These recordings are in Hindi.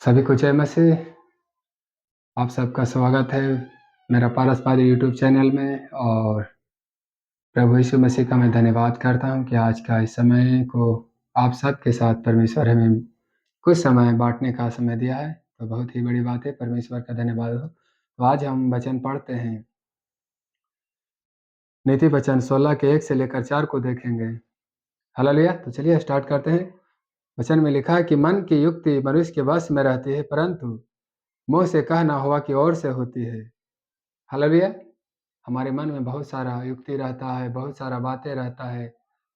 सभी को जय मसीह। आप सबका स्वागत है मेरा पारस यूट्यूब चैनल में। और प्रभु यीशु मसीह का मैं धन्यवाद करता हूं कि आज का इस समय को आप सबके साथ परमेश्वर हमें कुछ समय बांटने का समय दिया है, तो बहुत ही बड़ी बात है। परमेश्वर का धन्यवाद हो। तो आज हम वचन पढ़ते हैं, नीति वचन 16 के 1 से लेकर 4 को देखेंगे। हालेलुया। तो चलिए स्टार्ट करते हैं। वचन में लिखा है कि मन की युक्ति मनुष्य के वश में रहती है, परंतु मुंह से कहना हुआ की ओर से होती है। हालेलुया। हमारे मन में बहुत सारा युक्ति रहता है, बहुत सारा बातें रहता है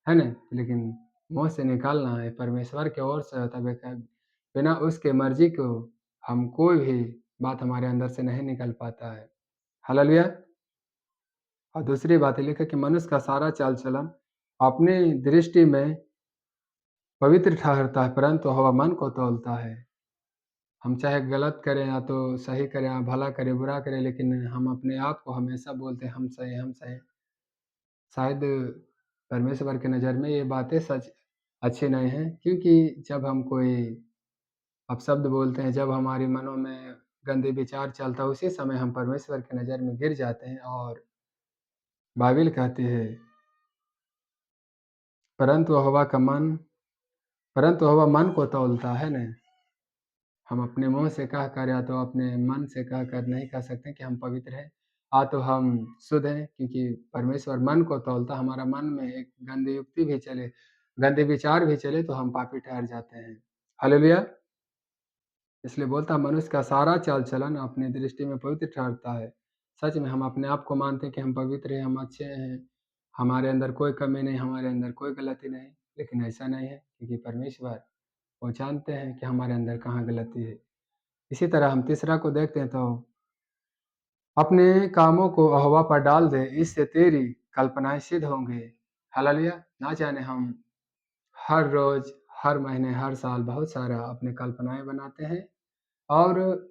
ना? लेकिन मुँह से निकालना है परमेश्वर की ओर से होता है। बिना उसके मर्जी को हम कोई भी बात हमारे अंदर से नहीं निकल पाता है। हालेलुया। और दूसरी बात ये लिखा कि मनुष्य का सारा चाल-चलन अपनी दृष्टि में पवित्र ठहरता है, परंतु वह मन को तौलता है। हम चाहे गलत करें या तो सही करें, या भला करें, बुरा करें, लेकिन हम अपने आप को हमेशा बोलते हैं हम सही, हम सही। शायद परमेश्वर की नज़र में ये बातें सच अच्छी नहीं हैं, क्योंकि जब हम कोई अपशब्द बोलते हैं, जब हमारे मनों में गंदे विचार चलता है, उसी समय हम परमेश्वर की नज़र में गिर जाते हैं। और बाइबिल कहती है, परंतु यहोवा मन को तौलता है ना। हम अपने मुँह से कहकर या तो अपने मन से कहकर नहीं कह सकते कि हम पवित्र हैं, तो हम शुद्ध हैं, क्योंकि परमेश्वर मन को तौलता। हमारा मन में एक गंदी युक्ति भी चले, गंदे विचार भी चले, तो हम पापी ठहर जाते हैं। हालेलुया। इसलिए बोलता मनुष्य का सारा चाल-चलन अपनी दृष्टि में पवित्र ठहरता है। सच में हम अपने आप को मानते हैं कि हम पवित्र हैं, हम अच्छे हैं, हमारे अंदर कोई कमी नहीं, हमारे अंदर कोई गलती नहीं, लेकिन ऐसा नहीं है, क्योंकि परमेश्वर वो जानते हैं कि हमारे अंदर कहाँ गलती है। इसी तरह हम तीसरा को देखते हैं, तो अपने कामों को यहोवा पर डाल दे, इससे तेरी कल्पनाएँ सिद्ध होंगी। हालेलुया। ना जाने हम हर रोज़, हर महीने, हर साल बहुत सारा अपनी कल्पनाएँ बनाते हैं और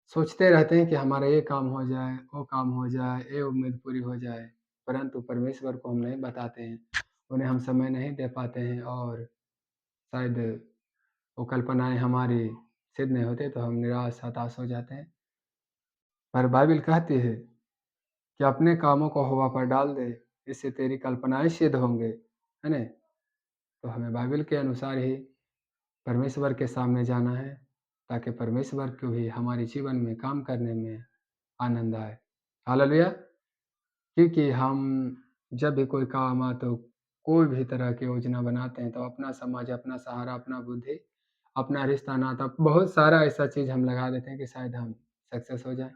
सोचते रहते हैं कि हमारा ये काम हो जाए, वो काम हो जाए, ये उम्मीद पूरी हो जाए, परंतु परमेश्वर को हम नहीं बताते हैं, उन्हें हम समय नहीं दे पाते हैं, और शायद वो कल्पनाएँ हमारी सिद्ध नहीं होती, तो हम निराश, हताश हो जाते हैं। पर बाइबिल कहती है कि अपने कामों को यहोवा पर डाल दे, इससे तेरी कल्पनाएँ सिद्ध होंगे, है ना? तो हमें बाइबिल के अनुसार ही परमेश्वर के सामने जाना है, ताकि परमेश्वर को भी हमारे जीवन में काम करने में आनंद आए। हालेलुया। क्योंकि हम जब भी कोई काम तो कोई भी तरह की योजना बनाते हैं, तो अपना समाज, अपना सहारा, अपना बुद्धि, अपना रिश्ता, नाता, बहुत सारा ऐसा चीज़ हम लगा देते हैं कि शायद हम सक्सेस हो जाएँ।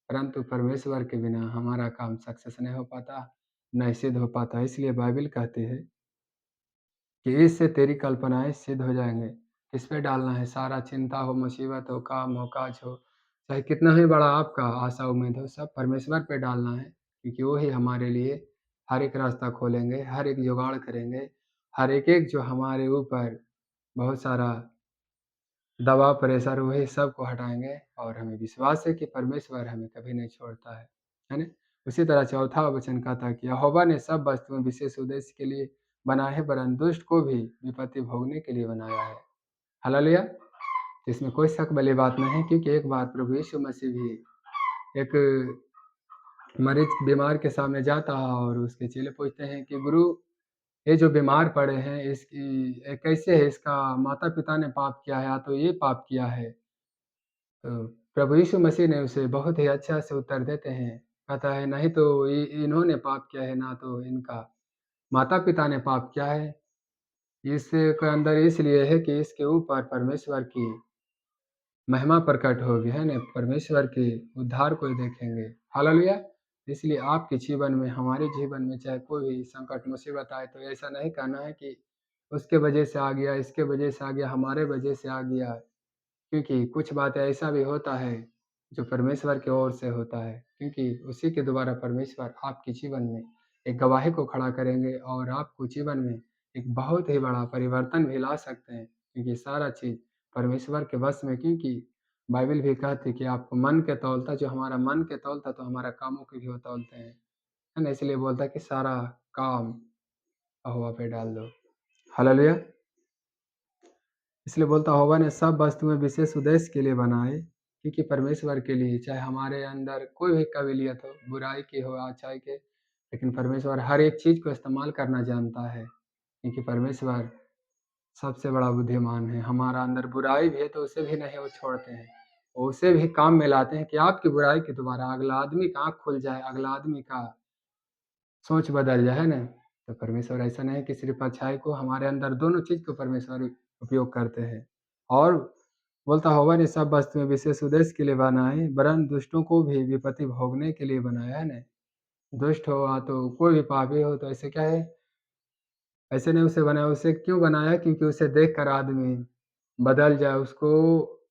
परंतु परमेश्वर के बिना हमारा काम सक्सेस नहीं हो पाता, नहीं सिद्ध हो पाता। इसलिए बाइबिल कहती है कि इससे तेरी कल्पनाएँ सिद्ध हो जाएँगे। किस पे डालना है? सारा चिंता हो, मुसीबत हो, काम हो, काज हो, चाहे कितना ही बड़ा आपका आशा उम्मीद हो, सब परमेश्वर पे डालना है, क्योंकि वो ही हमारे लिए हर एक रास्ता खोलेंगे, हर एक जुगाड़ करेंगे, हर एक-एक जो हमारे ऊपर बहुत सारा दबाव, प्रेशर, वही सबको हटाएँगे। और हमें विश्वास है कि परमेश्वर हमें कभी नहीं छोड़ता है ना? उसी तरह चौथा वचन कहता है कि यहोवा ने सब वस्तुएँ विशेष उद्देश्य के लिए बनाए हैं, वरन् दुष्ट को भी विपत्ति भोगने के लिए बनाया है। हालेलुया! इसमें कोई शक वाली बात नहीं है, क्योंकि एक बार प्रभु यीशु मसीह भी एक मरीज़ बीमार के सामने जाता है, और उसके चेले पूछते हैं कि गुरु, ये जो बीमार पड़े हैं, इसकी ये कैसे है? इसका माता-पिता ने पाप किया है या तो ये पाप किया है? तो प्रभु यीशु मसीह ने उसे बहुत ही अच्छा से उत्तर देते हैं। कहता है, नहीं तो इन्होंने पाप किया है, ना तो इनका माता-पिता ने पाप किया है। इसके अंदर इसलिए है कि इसके ऊपर परमेश्वर की महिमा प्रकट होगी, है ना? परमेश्वर के उद्धार को देखेंगे। हालेलुया! इसलिए आपके जीवन में, हमारे जीवन में चाहे कोई भी संकट, मुसीबत आए, तो ऐसा नहीं कहना है कि उसके वजह से आ गया, इसके वजह से आ गया, हमारे वजह से आ गया। क्योंकि कुछ बातें ऐसा भी होता है, जो परमेश्वर की ओर से होता है, क्योंकि उसी के द्वारा परमेश्वर आपके जीवन में एक गवाही को खड़ा करेंगे, और आपको जीवन में एक बहुत ही बड़ा परिवर्तन भी ला सकते हैं, क्योंकि सारा चीज़ परमेश्वर के वश में। क्योंकि बाइबिल भी कहती है कि आपको मन के तौलता, जो हमारा मन के तौलता, तो हमारा कामों के भी वो तौलते हैं, है ना? इसलिए बोलता है कि सारा काम यहोवा पे डाल दो। हालेलुया! इसलिए बोलता होगा ने सब वस्तुएँ विशेष उद्देश्य के लिए बनाए, क्योंकि परमेश्वर के लिए चाहे हमारे अंदर कोई भी काबिलियत हो, बुराई की हो, अच्छाई के, लेकिन परमेश्वर हर एक चीज़ को इस्तेमाल करना जानता है, क्योंकि परमेश्वर सबसे बड़ा बुद्धिमान है। हमारा अंदर बुराई भी है तो उसे भी नहीं वो छोड़ते हैं। वो उसे भी काम में लाते हैं कि आपकी बुराई के द्वारा अगला आदमी का आँख खुल जाए, अगला आदमी का सोच बदल जाए, है ना? तो परमेश्वर ऐसा नहीं कि सिर्फ़ अच्छाई को, हमारे अंदर दोनों चीज़ को परमेश्वर उपयोग करते हैं। और बोलता होगा ने सब वस्तुएँ विशेष उद्देश्य के लिए बनाई, वरन दुष्टों को भी विपत्ति भोगने के लिए बनाया, है ना? दुष्ट हो तो कोई भी पापी हो तो ऐसे क्या है, ऐसे नहीं उसे बनाया, उसे क्यों बनाया? क्योंकि उसे देखकर आदमी बदल जाए, उसको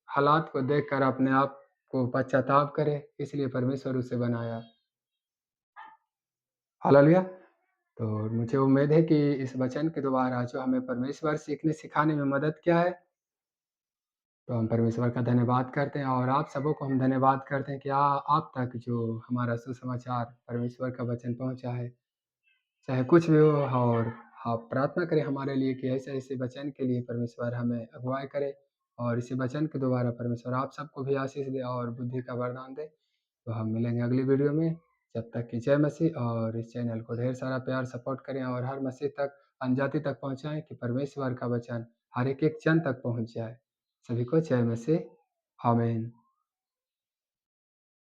हालात को देखकर अपने आप को पश्चाताप करे, इसलिए परमेश्वर उसे बनाया। हालेलुया! तो मुझे उम्मीद है कि इस वचन के द्वारा जो हमें परमेश्वर सीखने सिखाने में मदद किया है, तो हम परमेश्वर का धन्यवाद करते हैं और आप सबों को हम धन्यवाद करते हैं कि आप तक जो हमारा सुसमाचार परमेश्वर का वचन पहुँचा है। चाहे कुछ भी हो, और आप प्रार्थना करें हमारे लिए कि ऐसे-ऐसे वचन के लिए परमेश्वर हमें अगुवाई करे, और इसी वचन के द्वारा परमेश्वर आप सबको भी आशीष दे और बुद्धि का वरदान दे। तो हम मिलेंगे अगली वीडियो में, जब तक कि जय मसीह, और इस चैनल को ढेर सारा प्यार सपोर्ट करें और हर मसीह तक, अनजाति तक पहुँचाएँ कि परमेश्वर का वचन हर एक-एक जन तक पहुँच जाए। सभी को जय मसीह। आमीन।